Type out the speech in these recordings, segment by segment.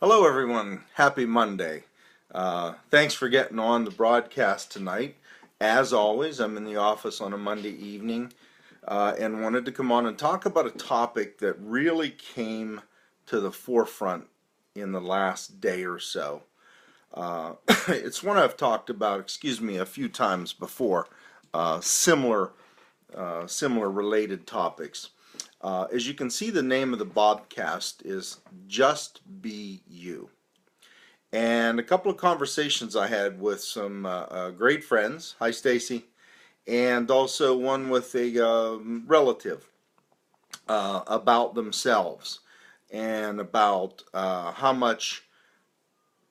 Hello, everyone. Happy Monday. Thanks for getting on the broadcast tonight. As always, I'm in the office on a Monday evening and wanted to come on and talk about a topic that really came to the forefront in the last day or so. It's one I've talked about, a few times before, similar related topics. As you can see, the name of the Bobcast is Just Be You. And a couple of conversations I had with some great friends. Hi, Stacy. And also one with a relative about themselves and about how much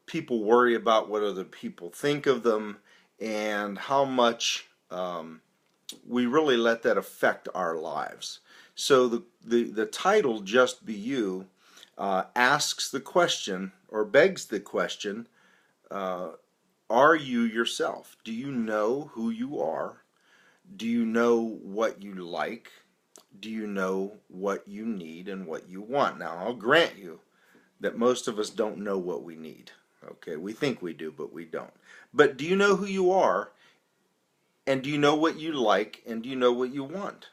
people worry about what other people think of them and how much we really let that affect our lives. So the title, Just Be You, asks the question or begs the question, are you yourself? Do you know who you are? Do you know what you like? Do you know what you need and what you want? Now, I'll grant you that most of us don't know what we need. Okay, we think we do, but we don't. But do you know who you are? And do you know what you like? And do you know what you want?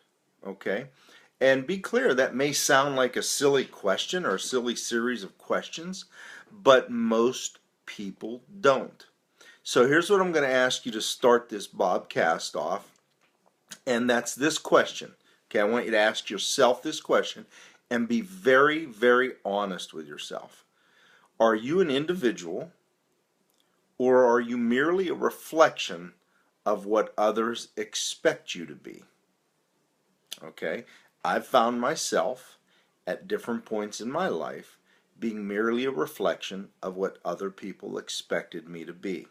Okay, and be clear, that may sound like a silly question or a silly series of questions, but most people don't. So here's what I'm going to ask you to start this Bobcast off, and that's this question. Okay, I want you to ask yourself this question and be very, very honest with yourself. Are you an individual, or are you merely a reflection of what others expect you to be? Okay, I've found myself at different points in my life being merely a reflection of what other people expected me to be.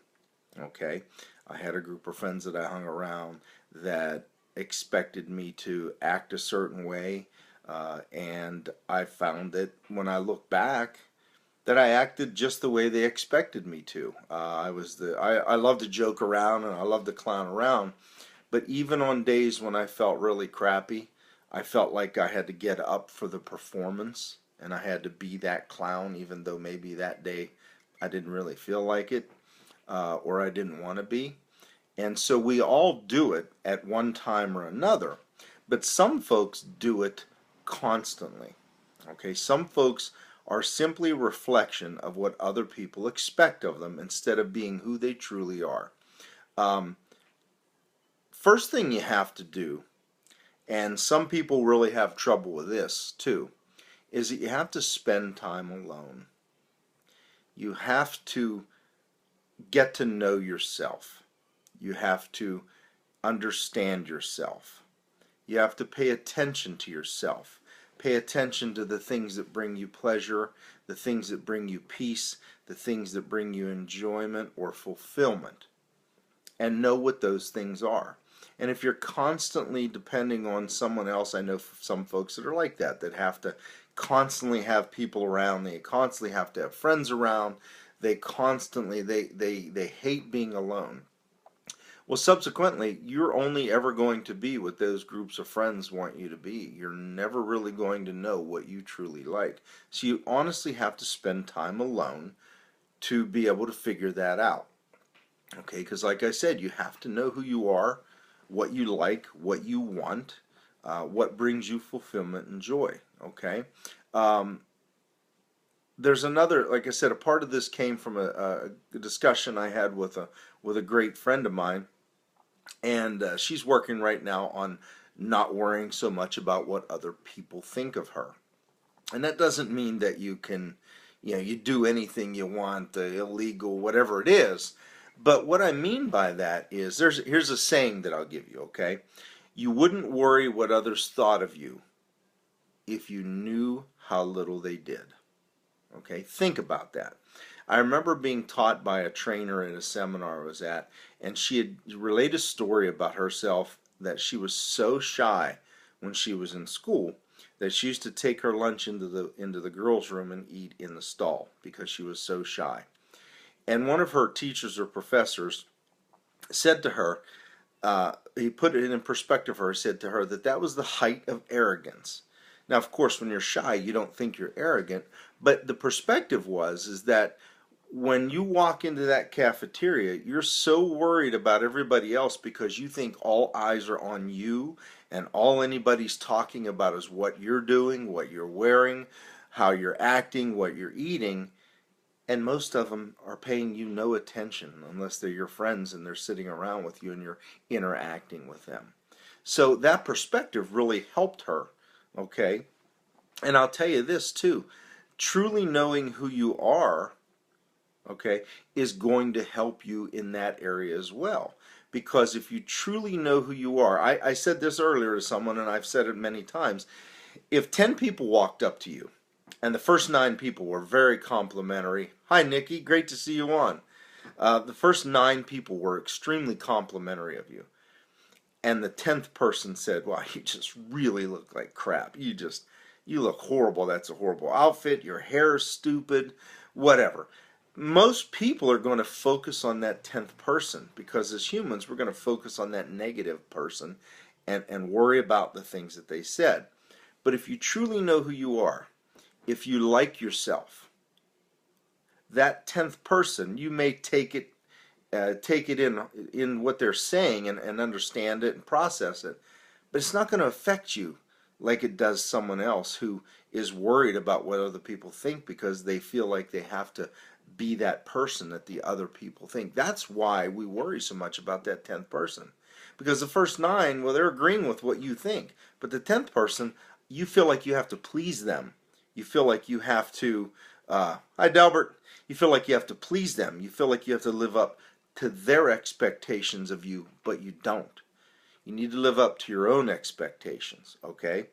Okay, I had a group of friends that I hung around that expected me to act a certain way, and I found that when I look back, that I acted just the way they expected me to. I love to joke around and I love to clown around, but even on days when I felt really crappy, I felt like I had to get up for the performance and I had to be that clown, even though maybe that day I didn't really feel like it, or I didn't want to be. And so we all do it at one time or another, but some folks do it constantly. Okay, some folks are simply a reflection of what other people expect of them instead of being who they truly are. Um, First thing you have to do, and some people really have trouble with this too, is that you have to spend time alone. You have to get to know yourself. You have to understand yourself. You have to pay attention to yourself. Pay attention to the things that bring you pleasure, the things that bring you peace, the things that bring you enjoyment or fulfillment, and know what those things are. And if you're constantly depending on someone else, I know some folks that are like that, that have to constantly have people around, they constantly have to have friends around, they hate being alone. Well, subsequently, you're only ever going to be what those groups of friends want you to be. You're never really going to know what you truly like. So you honestly have to spend time alone to be able to figure that out. Okay, because like I said, you have to know who you are, what you like, what you want, what brings you fulfillment and joy. Okay. Um, there's another, like I said, a part of this came from a discussion I had with a great friend of mine, and she's working right now on not worrying so much about what other people think of her. And that doesn't mean that you can, you do anything you want, illegal, whatever it is. But what I mean by that is, here's a saying that I'll give you, okay? You wouldn't worry what others thought of you if you knew how little they did. Okay, think about that. I remember being taught by a trainer at a seminar I was at, and she had relayed a story about herself that she was so shy when she was in school that she used to take her lunch into the girls' room and eat in the stall because she was so shy. And one of her teachers or professors said to her, he put it in perspective for her, said to her that that was the height of arrogance. Now, of course, when you're shy, you don't think you're arrogant, but the perspective is that when you walk into that cafeteria, you're so worried about everybody else because you think all eyes are on you and all anybody's talking about is what you're doing, what you're wearing, how you're acting, what you're eating, and most of them are paying you no attention unless they're your friends and they're sitting around with you and you're interacting with them. So that perspective really helped her, okay? And I'll tell you this too, truly knowing who you are, okay, is going to help you in that area as well. Because if you truly know who you are, I said this earlier to someone and I've said it many times, if 10 people walked up to you and the first 9 people were very complimentary, hi Nikki, great to see you on. The first 9 people were extremely complimentary of you. And the 10th person said, wow, you just really look like crap. You look horrible. That's a horrible outfit. Your hair is stupid, whatever. Most people are going to focus on that 10th person because as humans, we're going to focus on that negative person and worry about the things that they said. But if you truly know who you are, if you like yourself, that 10th person, you may take it in what they're saying and understand it and process it, but it's not going to affect you like it does someone else who is worried about what other people think because they feel like they have to be that person that the other people think. That's why we worry so much about that 10th person, because the first 9, well, they're agreeing with what you think, but the 10th person, you feel like you have to please them. You feel like you have to hi Delbert, you feel like you have to please them. You feel like you have to live up to their expectations of you, but you don't. You need to live up to your own expectations, okay?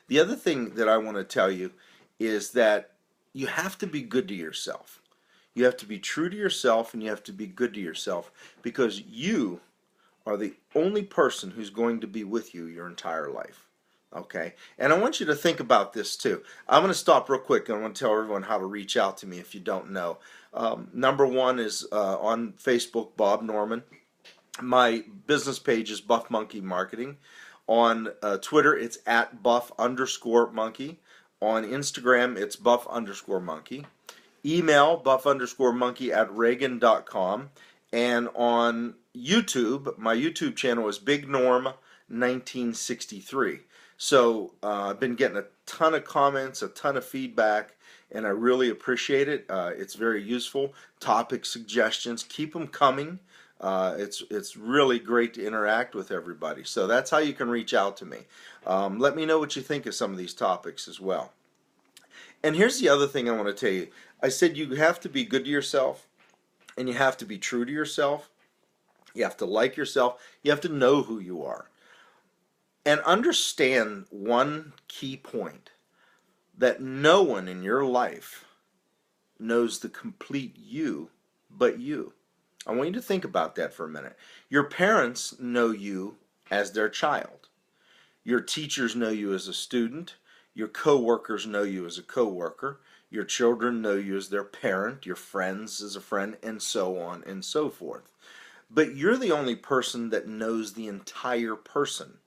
The other thing that I want to tell you is that you have to be good to yourself. You have to be true to yourself and you have to be good to yourself because you are the only person who's going to be with you your entire life. Okay, and I want you to think about this too. I'm going to stop real quick and I want to tell everyone how to reach out to me if you don't know. Number one is on Facebook, Bob Norman. My business page is Buff Monkey Marketing. On Twitter, it's at Buff_Monkey. On Instagram, it's Buff_Monkey. Email Buff_Monkey@Reagan.com. And on YouTube, my YouTube channel is Big Norm 1963. So I've been getting a ton of comments, a ton of feedback, and I really appreciate it. It's very useful. Topic suggestions, keep them coming. It's really great to interact with everybody. So that's how you can reach out to me. Let me know what you think of some of these topics as well. And here's the other thing I want to tell you. I said you have to be good to yourself, and you have to be true to yourself. You have to like yourself. You have to know who you are. And understand one key point, that no one in your life knows the complete you but you. I want you to think about that for a minute. Your parents know you as their child. Your teachers know you as a student. Your co-workers know you as a co-worker. Your children know you as their parent. Your friends as a friend, and so on and so forth. But you're the only person that knows the entire person.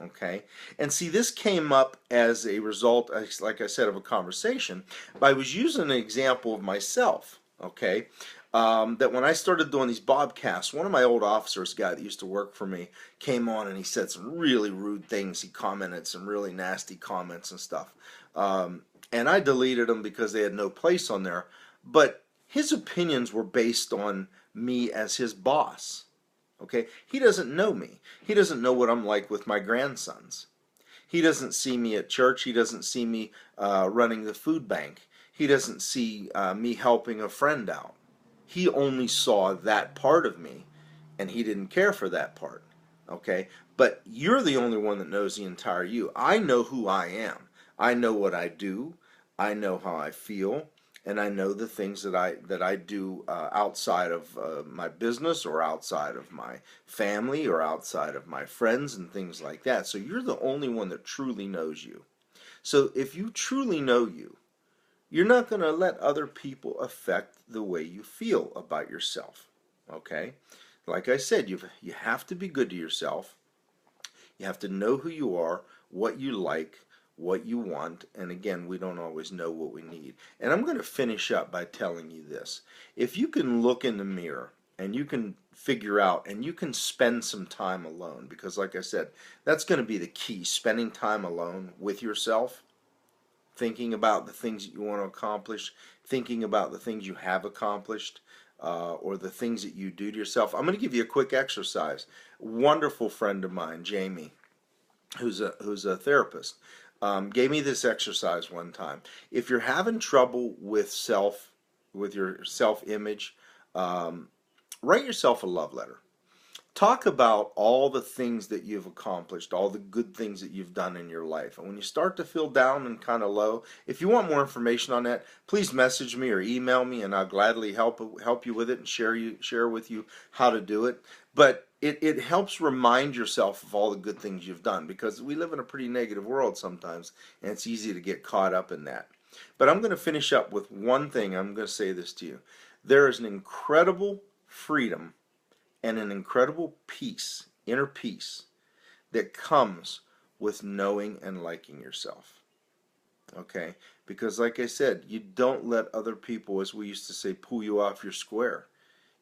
Okay, and see, this came up as a result, like I said, of a conversation. But I was using an example of myself. Okay, that when I started doing these Bobcasts, one of my old officers, a guy that used to work for me, came on and he said some really rude things. He commented some really nasty comments and stuff, and I deleted them because they had no place on there. But his opinions were based on me as his boss. Okay, he doesn't know me. He doesn't know what I'm like with my grandsons. He doesn't see me at church. He doesn't see me running the food bank. He doesn't see me helping a friend out. He only saw that part of me, and he didn't care for that part. Okay, but you're the only one that knows the entire you. I know who I am. I know what I do. I know how I feel. And I know the things that I do outside of my business or outside of my family or outside of my friends and things like that. So you're the only one that truly knows you. So if you truly know you, you're not going to let other people affect the way you feel about yourself. Okay? Like I said, you have to be good to yourself. You have to know who you are, what you like, what you want, and again, we don't always know what we need. And I'm going to finish up by telling you this. If you can look in the mirror and you can figure out and you can spend some time alone, because like I said, that's going to be the key, spending time alone with yourself, thinking about the things that you want to accomplish, thinking about the things you have accomplished, or the things that you do to yourself. I'm going to give you a quick exercise. Wonderful friend of mine, Jamie, who's a therapist, gave me this exercise one time. If you're having trouble with your self-image, write yourself a love letter. Talk about all the things that you've accomplished, all the good things that you've done in your life. And when you start to feel down and kind of low, if you want more information on that, please message me or email me, and I'll gladly help you with it and share with you how to do it. But it helps remind yourself of all the good things you've done, because we live in a pretty negative world sometimes, and it's easy to get caught up in that. But I'm going to finish up with one thing. I'm going to say this to you. There is an incredible freedom and an incredible peace, inner peace, that comes with knowing and liking yourself. Okay? Because like I said, you don't let other people, as we used to say, pull you off your square.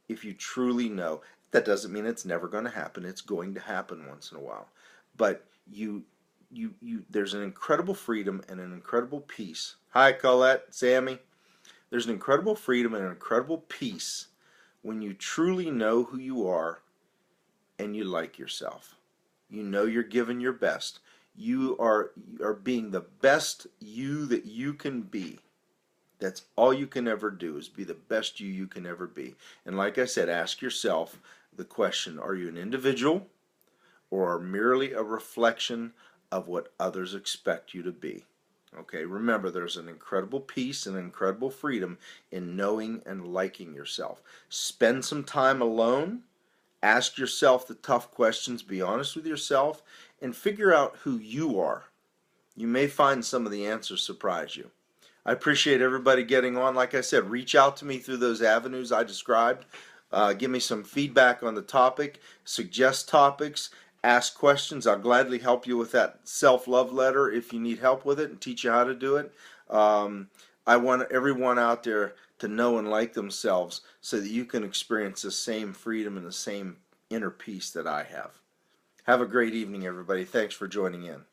If you truly know, that doesn't mean it's never going to happen. It's going to happen once in a while. But there's an incredible freedom and an incredible peace. Hi, Colette, Sammy. There's an incredible freedom and an incredible peace when you truly know who you are and you like yourself. You know you're giving your best. You are being the best you that you can be. That's all you can ever do, is be the best you can ever be. And like I said, ask yourself the question, are you an individual or merely a reflection of what others expect you to be? Okay, remember, there's an incredible peace and incredible freedom in knowing and liking yourself. Spend some time alone. Ask yourself the tough questions. Be honest with yourself and figure out who you are. You may find some of the answers surprise you. I appreciate everybody getting on. Like I said, reach out to me through those avenues I described. Give me some feedback on the topic. Suggest topics. Ask questions. I'll gladly help you with that self-love letter if you need help with it and teach you how to do it. I want everyone out there to know and like themselves so that you can experience the same freedom and the same inner peace that I have. Have a great evening, everybody. Thanks for joining in.